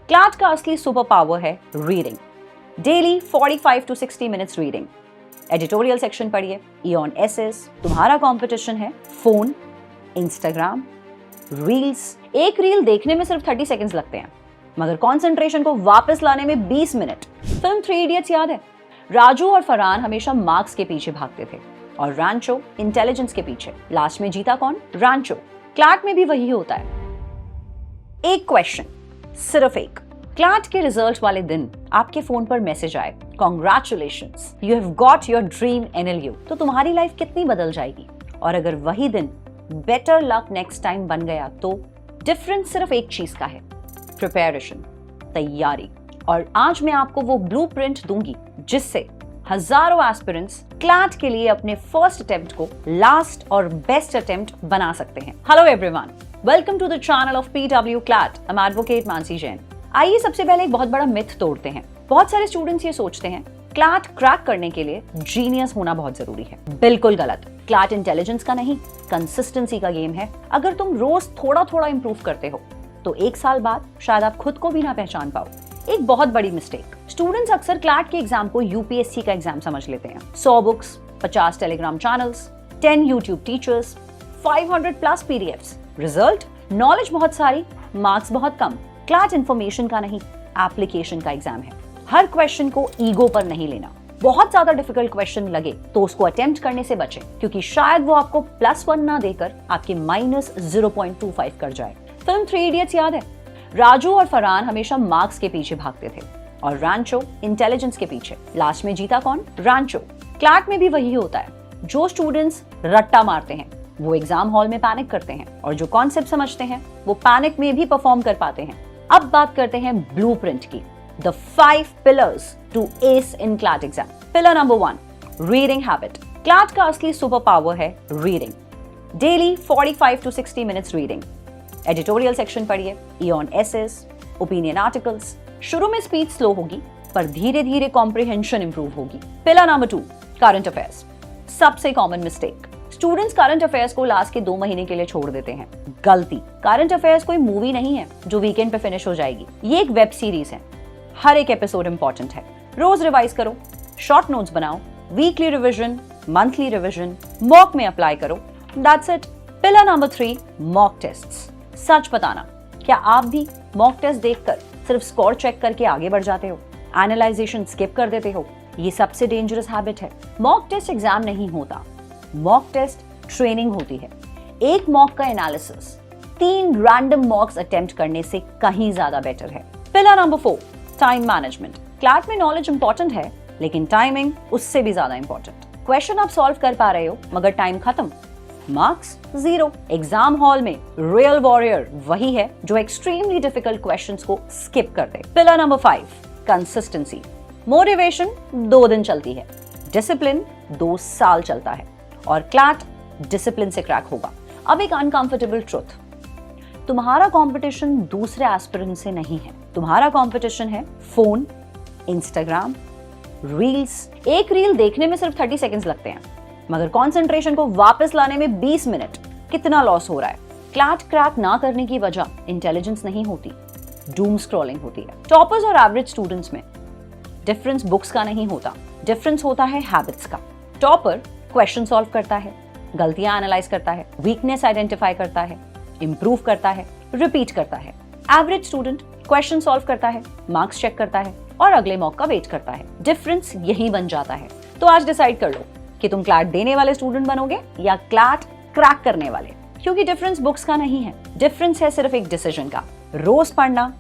CLAT का असली super power है reading. Daily 45 to 60 minutes reading. Editorial section पढ़िए, इयॉन एसेस। तुम्हारा कंपटीशन है फोन, इंस्टाग्राम, रील्स। एक रील देखने में सिर्फ 30 सेकंड्स लगते हैं, मगर कंसंट्रेशन को वापस लाने में 20 मिनट। फिल्म 3 इडियट्स याद है? राजू और फरहान हमेशा मार्क्स के पीछे भागते थे और रैंचो इंटेलिजेंस के पीछे। लास्ट में जीता कौन? रैंचो। क्लाट में भी वही होता है। एक क्वेश्चन, सिर्फ एक। क्लाट के रिजल्ट वाले दिन आपके फोन पर मैसेज आए, congratulations, you have got your dream NLU। तो तुम्हारी लाइफ कितनी बदल जाएगी। और अगर वही दिन बेटर लक नेक्स्ट टाइम बन गया तो डिफरेंस सिर्फ एक चीज का है, प्रिपरेशन, तैयारी। और आज मैं आपको वो ब्लूप्रिंट दूंगी जिससे हजारों एस्पिरेंट्स क्लाट के लिए अपने फर्स्ट अटेम्प्ट को लास्ट और बेस्ट अटेम्प्ट बना सकते हैं। Hello everyone, welcome to the channel of PW CLAT. I am advocate Mansi Jain. आइए सबसे पहले एक बहुत बड़ा मिथ तोड़ते हैं। बहुत सारे स्टूडेंट्स ये सोचते हैं क्लाट क्रैक करने के लिए जीनियस होना बहुत जरूरी है। बिल्कुल गलत। क्लाट इंटेलिजेंस का नहीं, कंसिस्टेंसी का गेम है। अगर तुम रोज थोड़ा थोड़ा इंप्रूव करते हो तो एक साल बाद शायद आप खुद को भी ना पहचान पाओ। एक बहुत बड़ी मिस्टेक, स्टूडेंट्स अक्सर क्लाट के एग्जाम को UPSC का एग्जाम समझ लेते हैं। 100 books, 50 Telegram channels, 10 YouTube teachers, 500+ PDFs। Result? Knowledge बहुत सारी, मार्क्स बहुत कम। क्लाट इंफॉर्मेशन का नहीं, एप्लीकेशन का एग्जाम है। हर क्वेश्चन को ईगो पर नहीं लेना। बहुत ज्यादा डिफिकल्ट क्वेश्चन लगे तो उसको अटेम्प्ट करने से बचें, क्योंकि शायद वो आपको +1 ना देकर आपके -0.25 कर जाए। फिल्म 3 इडियट्स याद है? राजू और फरहान हमेशा मार्क्स के पीछे भागते थे और रैंचो इंटेलिजेंस के पीछे। लास्ट में जीता कौन? रैंचो। क्लाट में भी वही होता है। जो स्टूडेंट्स रट्टा मारते हैं वो एग्जाम हॉल में पैनिक करते हैं, और जो कॉन्सेप्ट समझते हैं वो पैनिक में भी परफॉर्म कर पाते हैं। अब बात करते हैं ब्लूप्रिंट की। The 5 pillars to ace in CLAT exam. Pillar number 1, reading habit. CLAT का असली सुपर पावर है reading. Daily 45 to 60 minutes reading. Editorial section पढ़िए, इयॉन एसेस, ओपिनियन आर्टिकल्स। शुरू में स्पीड स्लो होगी पर धीरे धीरे कॉम्प्रिहेंशन इंप्रूव होगी। Pillar number 2, current affairs. सबसे common mistake, students current affairs को लास्ट के 2 महीने के लिए छोड़ देते हैं। गलती। करंट अफेयर्स कोई मूवी नहीं है जो वीकेंड पे फिनिश हो जाएगी। ये एक वेब सीरीज है। हर एक एपिसोड इंपॉर्टेंट है। रोज रिवाइज करो, शॉर्ट नोट्स बनाओ, weekly revision, monthly revision, mock में अप्लाई करो। That's it. Pillar number 3, mock tests. सच बताना, क्या आप भी मॉक टेस्ट देखकर सिर्फ स्कोर चेक करके आगे बढ़ जाते हो? एनालाइजेशन स्किप कर देते हो? ये सबसे डेंजरस हैबिट है। मॉक टेस्ट एग्जाम नहीं होता, मॉक टेस्ट ट्रेनिंग होती है। एक मॉक का एनालिसिस 3 रैंडम मॉक्स अटेम्प्ट करने से कहीं ज्यादा बेटर है। Pillar number 4, time management. CLAT में नॉलेज इंपॉर्टेंट है, लेकिन टाइमिंग उससे भी ज्यादा इंपॉर्टेंट। क्वेश्चन आप सॉल्व कर पा रहे हो मगर टाइम खत्म, मार्क्स 0। एग्जाम हॉल में रियल वॉरियर वही है जो एक्सट्रीमली डिफिकल्ट क्वेश्चंस को स्किप कर दे। Pillar number 5, consistency. मोटिवेशन 2 दिन चलती है, डिसिप्लिन 2 साल चलता है, और क्लाट डिसिप्लिन से क्रैक होगा। अब एक अनकंफर्टेबल ट्रुथ, तुम्हारा कंपटीशन दूसरे एस्पिरेंट से नहीं है। तुम्हारा कंपटीशन है फोन, इंस्टाग्राम, रील्स। एक रील देखने में सिर्फ 30 सेकंड्स लगते हैं, मगर कंसंट्रेशन को वापस लाने में 20 मिनट। कितना लॉस हो रहा है। क्लाट क्रैक ना करने की वजह इंटेलिजेंस नहीं होती, डूम स्क्रॉलिंग होती है। टॉपर्स और एवरेज स्टूडेंट्स में डिफरेंस बुक्स का नहीं होता, डिफरेंस होता है हैबिट्स का। टॉपर क्वेश्चन सॉल्व करता है, गलतियां एनालाइज करता है, वीकनेस आइडेंटिफाई करता है, इंप्रूव करता है, रिपीट करता है। एवरेज स्टूडेंट क्वेश्चन सॉल्व करता है, मार्क्स चेक करता है और अगले मॉक का वेट करता है। डिफरेंस यही बन जाता है। तो आज डिसाइड कर लो कि तुम क्लाट देने वाले स्टूडेंट बनोगे या क्लाट क्रैक करने वाले, क्योंकि डिफरेंस बुक्स का नहीं है, डिफरेंस है सिर्फ एक डिसीजन का। रोज पढ़ना,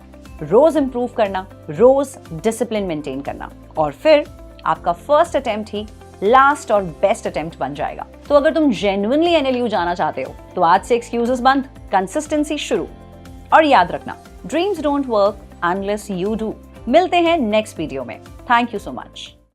रोज इंप्रूव करना, रोज डिसिप्लिन मेंटेन करना, और फिर आपका फर्स्ट अटेम्प्ट ही लास्ट और बेस्ट अटेम्प्ट बन जाएगा। तो अगर तुम जेन्युइनली NLU जाना चाहते हो तो आज से एक्सक्यूजेस बंद, कंसिस्टेंसी शुरू। और याद रखना, dreams don't work unless you do. मिलते हैं नेक्स्ट वीडियो में। Thank you so much.